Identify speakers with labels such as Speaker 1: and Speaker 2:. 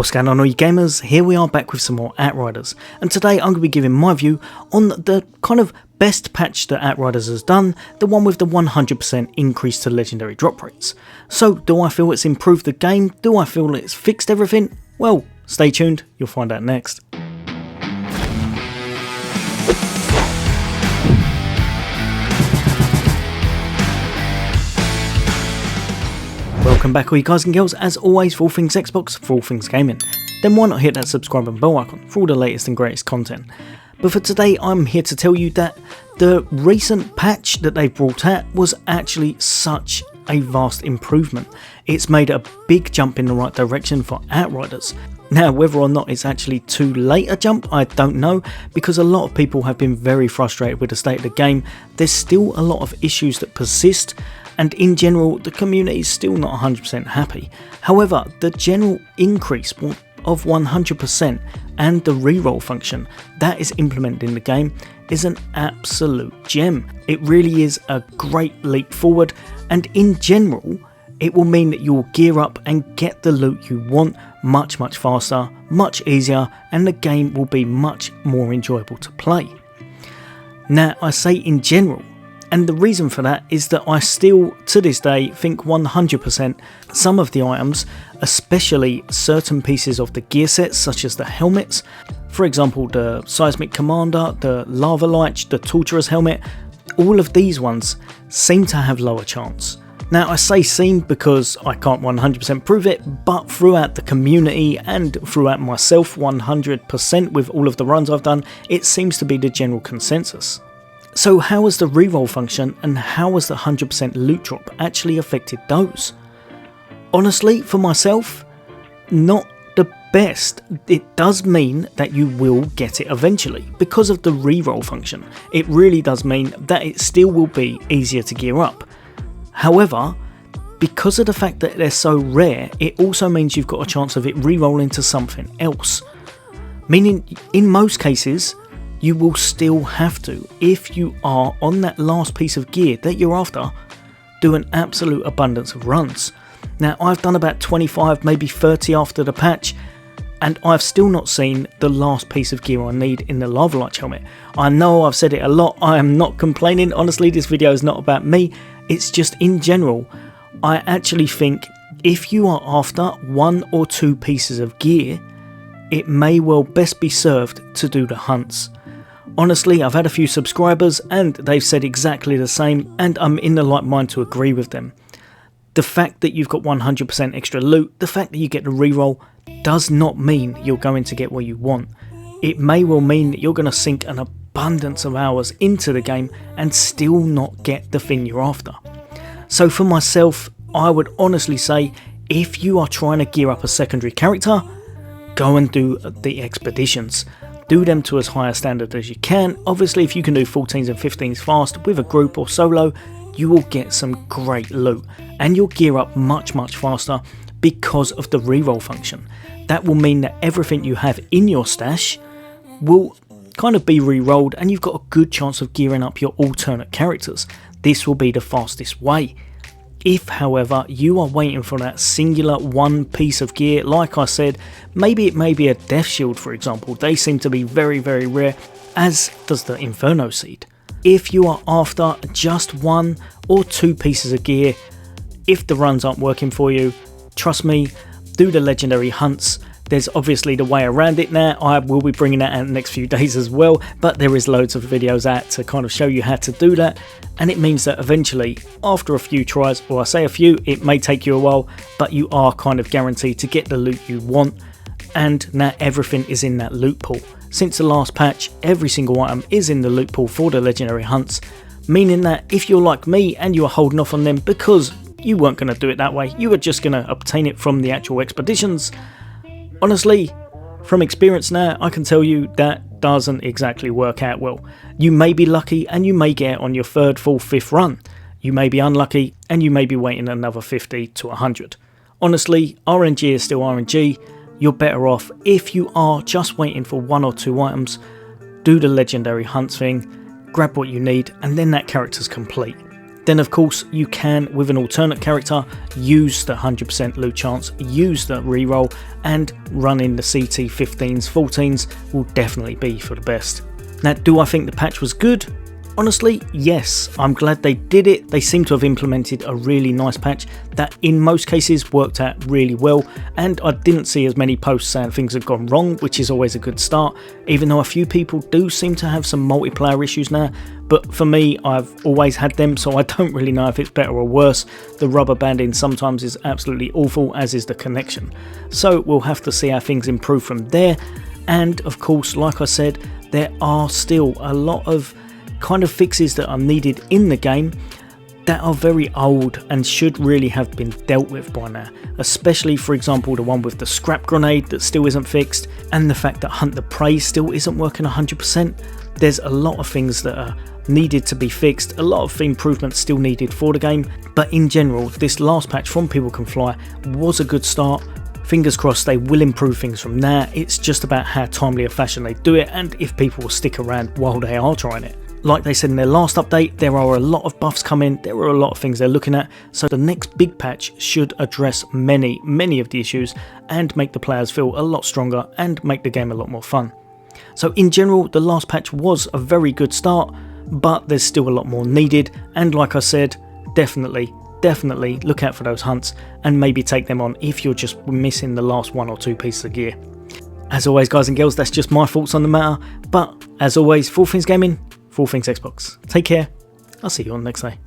Speaker 1: What's going on all you gamers? Here we are back with some more Outriders, and today I'm going to be giving my view on the kind of best patch that Outriders has done, the one with the 100% increase to legendary drop rates. So do I feel it's improved the game? Do I feel it's fixed everything? Well, stay tuned, you'll find out next. Welcome back all you guys and girls, as always, for all things Xbox, for all things gaming. Then why not hit that subscribe and bell icon for all the latest and greatest content. But for today I'm here to tell you that the recent patch that they brought out was actually such a vast improvement. It's made a big jump in the right direction for Outriders. Now whether or not it's actually too late a jump, I don't know, because a lot of people have been very frustrated with the state of the game. There's still a lot of issues that persist, and in general the community is still not 100% happy. However, the general increase of 100% and the reroll function that is implemented in the game is an absolute gem. It really is a great leap forward, and in general it will mean that you'll gear up and get the loot you want much faster, much easier, and the game will be much more enjoyable to play. Now I say in general, and the reason for that is that I still, to this day, think 100% some of the items, especially certain pieces of the gear sets such as the helmets, for example the Seismic Commander, the Lava Light, the Torturer's helmet, all of these ones seem to have lower chance. Now I say seem because I can't 100% prove it, but throughout the community and throughout myself 100% with all of the runs I've done, it seems to be the general consensus. So how has the reroll function and how has the 100% loot drop actually affected those? Honestly, for myself, not the best. It does mean that you will get it eventually because of the reroll function. It really does mean that it still will be easier to gear up. However, because of the fact that they're so rare, it also means you've got a chance of it rerolling to something else. Meaning, in most cases, you will still have to, if you are on that last piece of gear that you're after, do an absolute abundance of runs. Now I've done about 25, maybe 30 after the patch, and I've still not seen the last piece of gear I need in the Lava Light helmet. I know I've said it a lot, I am not complaining, honestly this video is not about me, it's just in general. I actually think if you are after 1 or 2 pieces of gear, it may well best be served to do the hunts. Honestly, I've had a few subscribers and they've said exactly the same, and I'm in the like mind to agree with them. The fact that you've got 100% extra loot, the fact that you get the reroll, does not mean you're going to get what you want. It may well mean that you're going to sink an abundance of hours into the game and still not get the thing you're after. So for myself, I would honestly say, if you are trying to gear up a secondary character, go and do the expeditions. Do them to as high a standard as you can. Obviously if you can do 14s and 15s fast with a group or solo, you will get some great loot and you'll gear up much faster because of the reroll function. That will mean that everything you have in your stash will kind of be re-rolled and you've got a good chance of gearing up your alternate characters. This will be the fastest way. If, however, you are waiting for that singular one piece of gear, like I said, maybe it may be a Death Shield for example, they seem to be very rare, as does the Inferno Seed. If you are after just 1 or 2 pieces of gear, if the runs aren't working for you, trust me, do the legendary hunts. There's obviously the way around it now. I will be bringing that out in the next few days as well, but there is loads of videos out to kind of show you how to do that, and it means that eventually, after a few tries, or I say a few, it may take you a while, but you are kind of guaranteed to get the loot you want, and now everything is in that loot pool. Since the last patch, every single item is in the loot pool for the legendary hunts, meaning that if you're like me and you are holding off on them because you weren't going to do it that way, you were just going to obtain it from the actual expeditions, honestly, from experience now, I can tell you that doesn't exactly work out well. You may be lucky and you may get it on your 3rd, 4th, 5th run. You may be unlucky and you may be waiting another 50 to 100. Honestly, RNG is still RNG. You're better off if you are just waiting for 1 or 2 items, do the legendary hunts thing, grab what you need, and then that character's complete. Then of course you can, with an alternate character, use the 100% loot chance, use the reroll, and running the CT 15s, 14s will definitely be for the best. Now, do I think the patch was good? Honestly, yes. I'm glad they did it. They seem to have implemented a really nice patch that in most cases worked out really well, and I didn't see as many posts saying things had gone wrong, which is always a good start, even though a few people do seem to have some multiplayer issues now. But for me, I've always had them, so I don't really know if it's better or worse. The rubber banding sometimes is absolutely awful, as is the connection. So we'll have to see how things improve from there. And of course, like I said, there are still a lot of kind of fixes that are needed in the game that are very old and should really have been dealt with by now, especially for example the one with the scrap grenade that still isn't fixed, and the fact that Hunt the Prey still isn't working 100%. There's a lot of things that are needed to be fixed, a lot of improvements still needed for the game, but in general this last patch from People Can Fly was a good start. Fingers crossed they will improve things from now. It's just about how timely a fashion they do it, and if people will stick around while they are trying it. Like they said in their last update, there are a lot of buffs coming, there are a lot of things they're looking at, so the next big patch should address many of the issues and make the players feel a lot stronger and make the game a lot more fun. So in general, the last patch was a very good start, but there's still a lot more needed, and like I said, definitely look out for those hunts and maybe take them on if you're just missing the last 1 or 2 pieces of gear. As always, guys and girls, that's just my thoughts on the matter, but as always, for all things gaming, for all things Xbox. Take care, I'll see you on the next day.